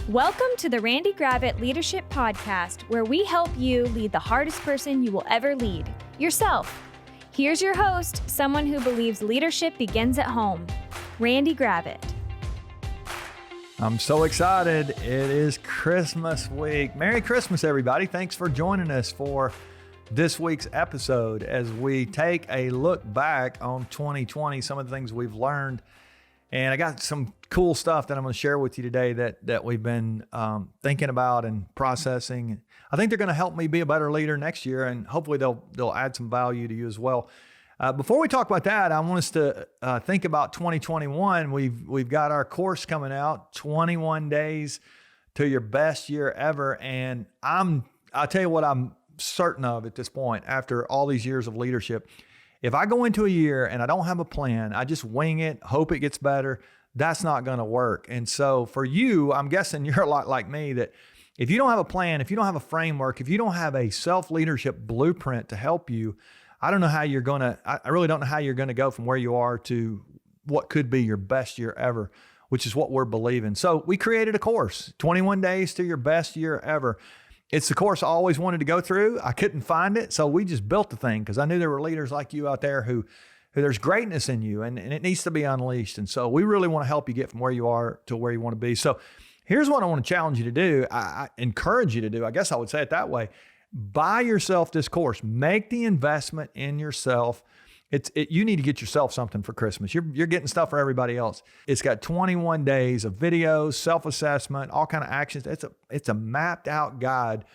Welcome to the Randy Gravitt Leadership Podcast, where we help you lead the hardest person you will ever lead, yourself. Here's your host, someone who believes leadership begins at home, Randy Gravitt. I'm so excited. It is Christmas week. Merry Christmas, everybody. Thanks for joining us for this week's episode as we take a look back on 2020, some of the things we've learned. And I got some cool stuff that I'm going to share with you today that we've been thinking about and processing. I think they're going to help me be a better leader next year, and hopefully they'll add some value to you as well. Before we talk about that, I want us to think about 2021. We've got our course coming out, 21 Days to Your Best Year Ever. And I'll tell you what I'm certain of at this point, after all these years of leadership. If I go into a year and I don't have a plan, I just wing it, hope it gets better, that's not going to work. And so for you, I'm guessing you're a lot like me, that if you don't have a plan, if you don't have a framework, if you don't have a self-leadership blueprint to help you, I really don't know how you're going to go from where you are to what could be your best year ever, which is what we're believing. So we created a course, 21 Days to Your Best Year Ever. It's the course I always wanted to go through. I couldn't find it, so we just built the thing because I knew there were leaders like you out there who there's greatness in you and it needs to be unleashed. And so we really want to help you get from where you are to where you want to be. So here's what I want to challenge you to do. I encourage you to do, I guess I would say it that way. Buy yourself this course. Make the investment in yourself. You need to get yourself something for Christmas. You're getting stuff for everybody else. It's got 21 days of videos, self-assessment, all kind of actions. It's a mapped out guide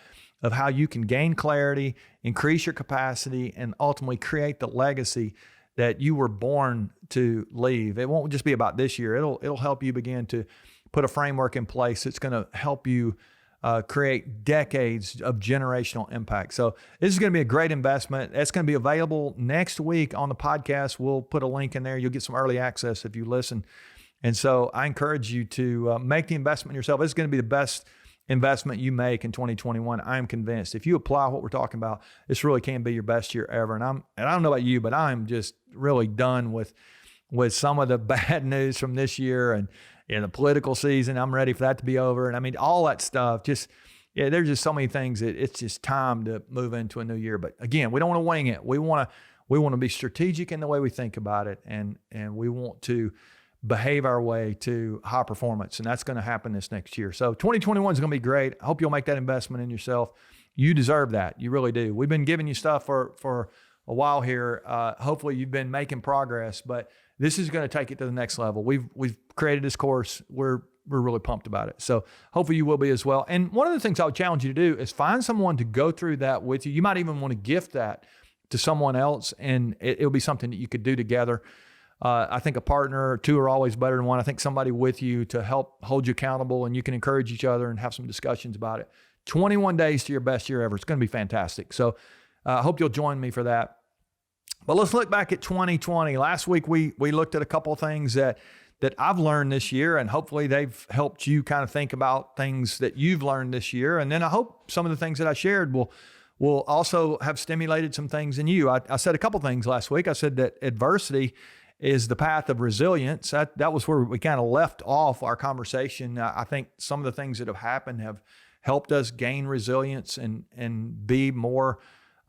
of how you can gain clarity, increase your capacity, and ultimately create the legacy that you were born to leave. It won't just be about this year. It'll help you begin to put a framework in place that's going to help you create decades of generational impact. So this is going to be a great investment. It's going to be available next week on the podcast. We'll put a link in there. You'll get some early access if you listen. And so I encourage you to make the investment in yourself. It's going to be the best investment you make in 2021. I'm convinced. If you apply what we're talking about, this really can be your best year ever. And I don't know about you, but I'm just really done with some of the bad news from this year and in the political season. I'm ready for that to be over. And I mean, all that stuff, there's just so many things that it's just time to move into a new year. But again, we don't want to wing it. We want to be strategic in the way we think about it. And we want to behave our way to high performance. And that's going to happen this next year. So 2021 is going to be great. I hope you'll make that investment in yourself. You deserve that. You really do. We've been giving you stuff for a while here. Hopefully you've been making progress, but this is going to take it to the next level. We've created this course. We're really pumped about it. So hopefully you will be as well. And one of the things I would challenge you to do is find someone to go through that with you. You might even want to gift that to someone else, and it'll be something that you could do together. I think a partner or two are always better than one. I think somebody with you to help hold you accountable, and you can encourage each other and have some discussions about it. 21 Days to Your Best Year Ever. It's going to be fantastic. So I hope you'll join me for that. But let's look back at 2020. Last week, we looked at a couple of things that I've learned this year, and hopefully they've helped you kind of think about things that you've learned this year. And then I hope some of the things that I shared will also have stimulated some things in you. I said a couple of things last week. I said that adversity is the path of resilience. That was where we kind of left off our conversation. I think some of the things that have happened have helped us gain resilience and be more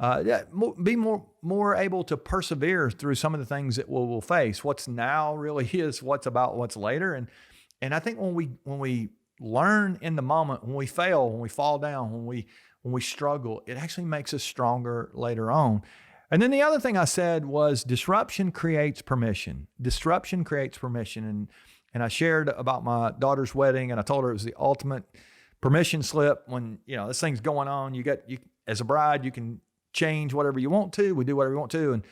able to persevere through some of the things that we'll face. What's now really is what's about what's later. And I think when we learn in the moment, when we fail, when we fall down, when we struggle, it actually makes us stronger later on. And then the other thing I said was disruption creates permission. Disruption creates permission. And I shared about my daughter's wedding, and I told her it was the ultimate permission slip. When, this thing's going on, you as a bride, you can change whatever you want to. We do whatever we want to.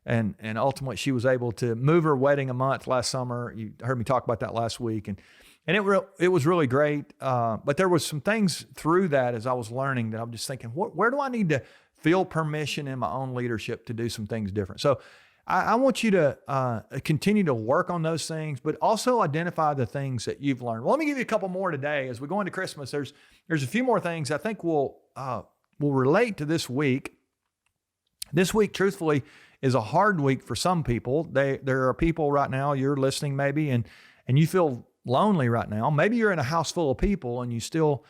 And ultimately she was able to move her wedding a month last summer. You heard me talk about that last week. And it was really great. But there was some things through that as I was learning that I'm just thinking, where do I need to feel permission in my own leadership to do some things different? So I want you to continue to work on those things, but also identify the things that you've learned. Well, let me give you a couple more today. As we go into Christmas, there's a few more things I think will relate to this week. This week, truthfully, is a hard week for some people. There are people right now, you're listening maybe, and you feel lonely right now. Maybe you're in a house full of people and you still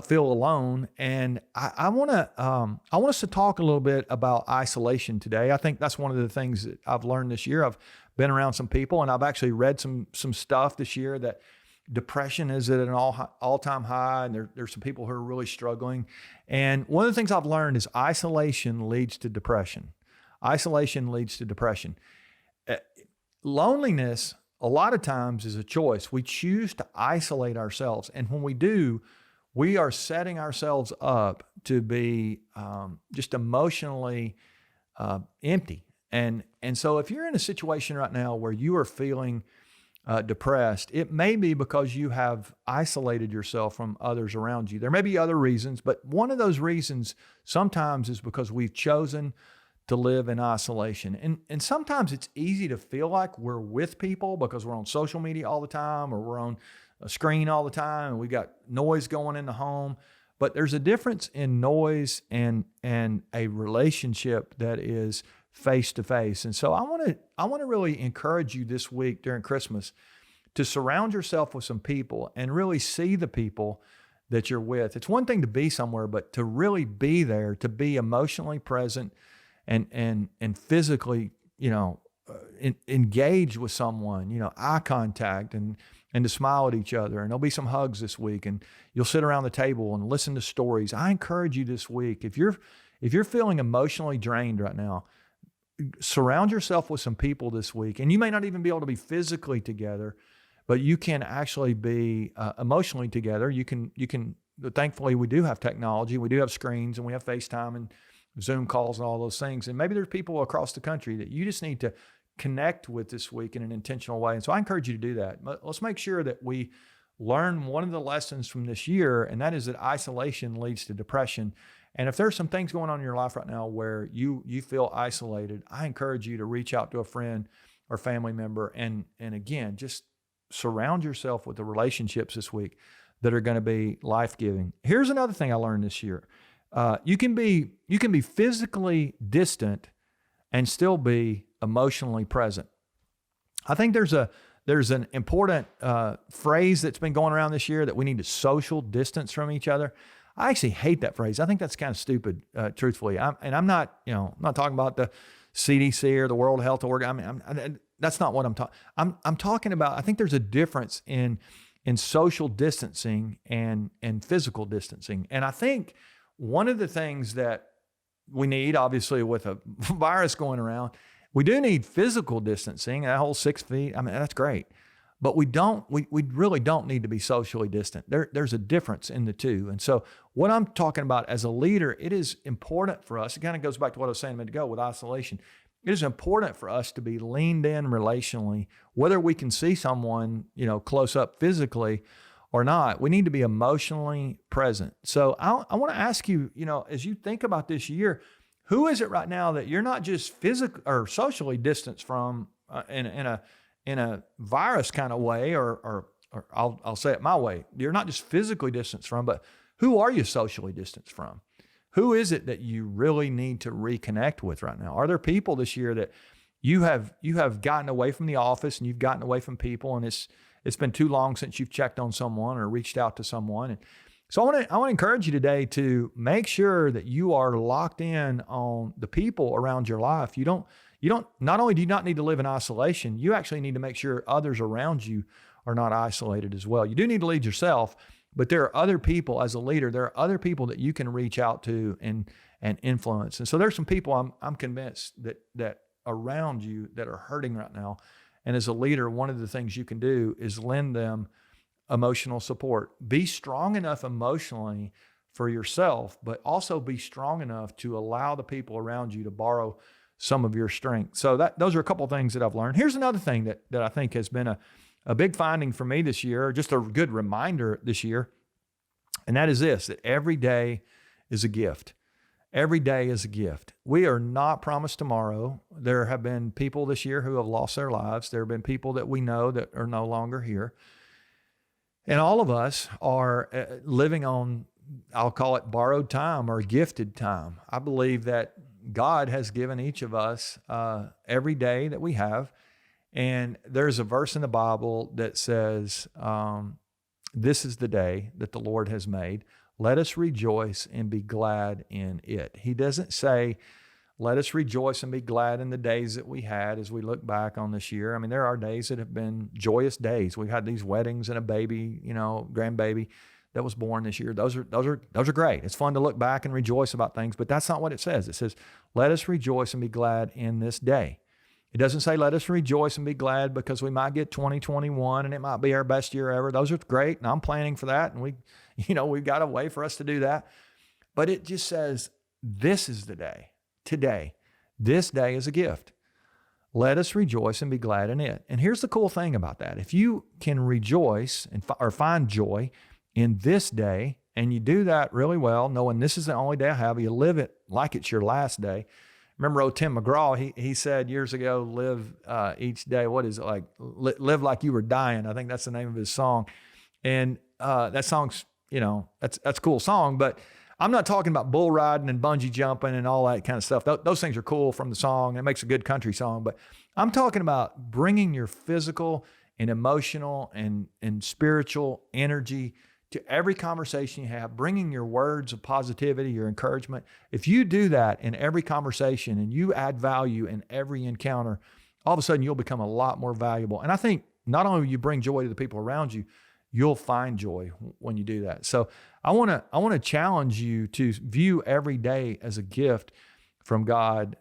feel alone. And I want us to talk a little bit about isolation today. I think that's one of the things that I've learned this year. I've been around some people, and I've actually read some stuff this year that depression is at an all-time high, and there's some people who are really struggling. And one of the things I've learned is isolation leads to depression. Isolation leads to depression. Loneliness, a lot of times, is a choice. We choose to isolate ourselves. And when we do, we are setting ourselves up to be just emotionally empty. And so if you're in a situation right now where you are feeling depressed, it may be because you have isolated yourself from others around you. There may be other reasons, but one of those reasons sometimes is because we've chosen to live in isolation. And sometimes it's easy to feel like we're with people because we're on social media all the time, or we're on a screen all the time, and we got noise going in the home. But there's a difference in noise and a relationship that is face to face. And so I want to really encourage you this week during Christmas to surround yourself with some people and really see the people that you're with. It's one thing to be somewhere, but to really be there, to be emotionally present and physically, engage with someone, eye contact and to smile at each other. And there'll be some hugs this week, and you'll sit around the table and listen to stories. I encourage you this week, if you're feeling emotionally drained right now, surround yourself with some people this week. And you may not even be able to be physically together, but you can actually be emotionally together. You can, thankfully we do have technology. We do have screens, and we have FaceTime and Zoom calls and all those things. And maybe there's people across the country that you just need to connect with this week in an intentional way. And so I encourage you to do that. But let's make sure that we learn one of the lessons from this year, and that is that isolation leads to depression. And if there's some things going on in your life right now where you feel isolated, I encourage you to reach out to a friend or family member and again, just surround yourself with the relationships this week that are going to be life-giving. Here's another thing I learned this year. You can be physically distant and still be emotionally present. I think there's an important phrase that's been going around this year that we need to social distance from each other. I actually hate that phrase. I think that's kind of stupid, truthfully. I'm not talking about the CDC or the World Health Organization. That's not what I'm talking. I'm talking about. I think there's a difference in social distancing and physical distancing. And I think one of the things that we need, obviously, with a virus going around, we do need physical distancing. That whole 6 feet. I mean, that's great. But we really don't need to be socially distant. There's a difference in the two. And so what I'm talking about as a leader, it is important for us. It kind of goes back to what I was saying a minute ago with isolation. It is important for us to be leaned in relationally, whether we can see someone, close up physically or not. We need to be emotionally present. So I want to ask you, as you think about this year, who is it right now that you're not just physically or socially distanced from in a virus kind of way, or I'll say it my way. You're not just physically distanced from, but who are you socially distanced from? Who is it that you really need to reconnect with right now? Are there people this year that you have gotten away from the office and you've gotten away from people, and it's been too long since you've checked on someone or reached out to someone? And so I want to encourage you today to make sure that you are locked in on the people around your life. Not only do you not need to live in isolation, you actually need to make sure others around you are not isolated as well. You do need to lead yourself, but there are other people as a leader. There are other people that you can reach out to and influence. And so there's some people I'm convinced that around you that are hurting right now. And as a leader, one of the things you can do is lend them emotional support. Be strong enough emotionally for yourself, but also be strong enough to allow the people around you to borrow some of your strength. So those are a couple of things that I've learned. Here's another thing that I think has been a big finding for me this year, just a good reminder this year, and that is this, that every day is a gift. Every day is a gift. We are not promised tomorrow. There have been people this year who have lost their lives. There have been people that we know that are no longer here. And all of us are living on, I'll call it borrowed time or gifted time. I believe that God has given each of us every day that we have. And there's a verse in the Bible that says, this is the day that the Lord has made. Let us rejoice and be glad in it. He doesn't say, let us rejoice and be glad in the days that we had as we look back on this year. I mean, there are days that have been joyous days. We've had these weddings and a baby, grandbaby that was born this year. Those are great. It's fun to look back and rejoice about things, but that's not what it says. It says, let us rejoice and be glad in this day. It doesn't say, let us rejoice and be glad because we might get 2021 and it might be our best year ever. Those are great, and I'm planning for that, and we've got a way for us to do that. But it just says, this is the day. Today, this day is a gift. Let us rejoice and be glad in it. And here's the cool thing about that. If you can rejoice or find joy in this day, and you do that really well, knowing this is the only day I have, you live it like it's your last day. Remember old Tim McGraw, he said years ago, live each day. What is it like? Live like you were dying. I think that's the name of his song. And that song's, that's a cool song, but I'm not talking about bull riding and bungee jumping and all that kind of stuff. Those things are cool from the song. It makes a good country song. But I'm talking about bringing your physical and emotional and spiritual energy to every conversation you have, bringing your words of positivity, your encouragement. If you do that in every conversation and you add value in every encounter, all of a sudden you'll become a lot more valuable. And I think not only will you bring joy to the people around you, you'll find joy when you do that. So I want to challenge you to view every day as a gift from God.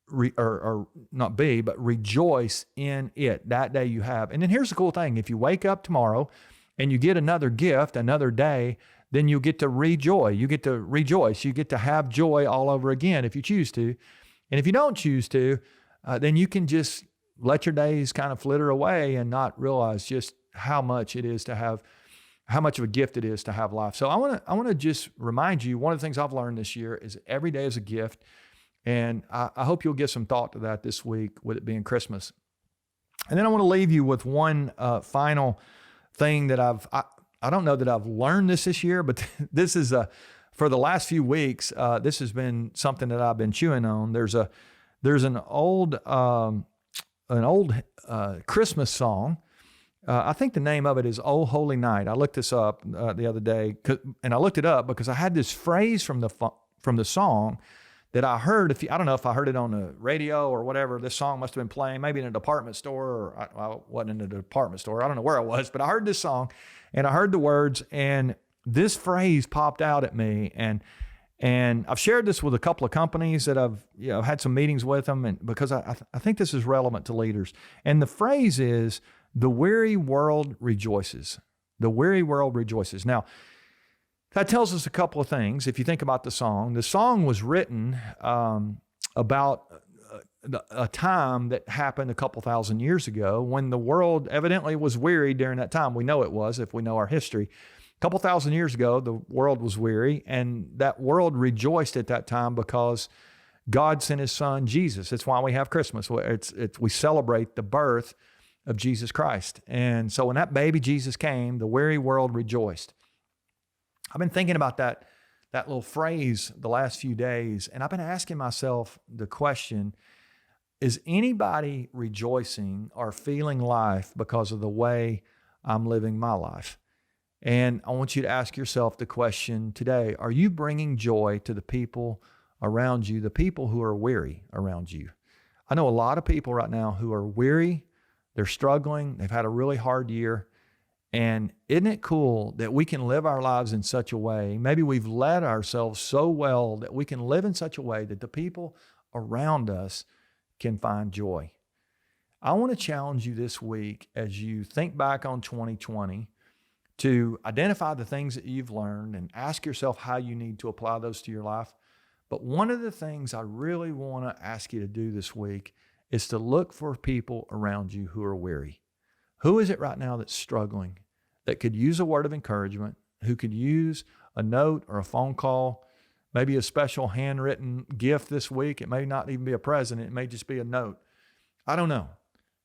Rejoice in it that day you have. And then here's the cool thing. If you wake up tomorrow and you get another gift, another day, then you get to rejoice. You get to rejoice. You get to have joy all over again if you choose to. And if you don't choose to, then you can just let your days kind of flitter away and not realize just how much of a gift it is to have life. So I want to just remind you, one of the things I've learned this year is every day is a gift. And I hope you'll give some thought to that this week with it being Christmas. And then I want to leave you with one final thing that I don't know that I've learned this year, but this is for the last few weeks, this has been something that I've been chewing on. There's an old Christmas song. I think the name of it is "Oh Holy Night." I looked this up the other day, and I looked it up because I had this phrase from the song that I heard. I don't know if I heard it on the radio or whatever. This song must have been playing, maybe in a department store, or I wasn't in a department store. I don't know where I was, but I heard this song, and I heard the words, and this phrase popped out at me, and I've shared this with a couple of companies that I've had some meetings with them, and because I think this is relevant to leaders. And the phrase is, "The weary world rejoices." The weary world rejoices. Now, that tells us a couple of things. If you think about the song was written about a time that happened a couple thousand years ago when the world evidently was weary during that time. We know it was, if we know our history. A couple thousand years ago, the world was weary, and that world rejoiced at that time because God sent his son, Jesus. That's why we have Christmas. We celebrate the birth of Jesus Christ. And so when that baby Jesus came, the weary world rejoiced. I've been thinking about that little phrase the last few days, and I've been asking myself the question, is anybody rejoicing or feeling life because of the way I'm living my life? And I want you to ask yourself the question today, are you bringing joy to the people around you, the people who are weary around you? I know a lot of people right now who are weary, they're struggling, they've had a really hard year. And isn't it cool that we can live our lives in such a way, maybe we've led ourselves so well that we can live in such a way that the people around us can find joy. I want to challenge you this week as you think back on 2020 to identify the things that you've learned and ask yourself how you need to apply those to your life. But one of the things I really want to ask you to do this week is to look for people around you who are weary. Who is it right now that's struggling, that could use a word of encouragement, who could use a note or a phone call, maybe a special handwritten gift this week? It may not even be a present. It may just be a note. I don't know.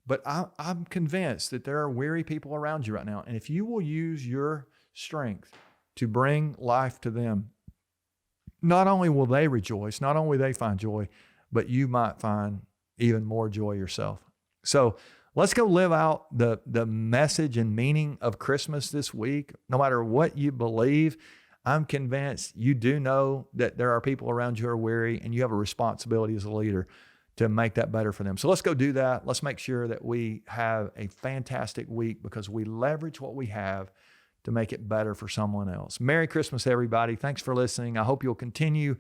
But I'm convinced that there are weary people around you right now. And if you will use your strength to bring life to them, not only will they rejoice, not only will they find joy, but you might find even more joy yourself. So let's go live out the message and meaning of Christmas this week. No matter what you believe, I'm convinced you do know that there are people around you who are weary, and you have a responsibility as a leader to make that better for them. So let's go do that. Let's make sure that we have a fantastic week because we leverage what we have to make it better for someone else. Merry Christmas, everybody. Thanks for listening. I hope you'll continue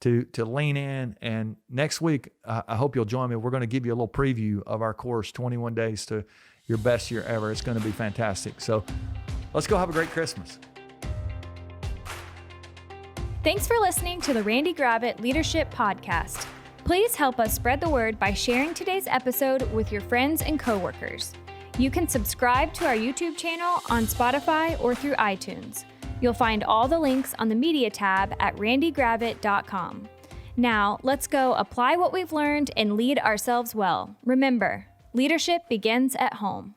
to lean in. And next week, I hope you'll join me. We're going to give you a little preview of our course, 21 Days to Your Best Year Ever. It's going to be fantastic. So let's go have a great Christmas. Thanks for listening to the Randy Gravitt Leadership Podcast. Please help us spread the word by sharing today's episode with your friends and coworkers. You can subscribe to our YouTube channel on Spotify or through iTunes. You'll find all the links on the media tab at randygravitt.com. Now, let's go apply what we've learned and lead ourselves well. Remember, leadership begins at home.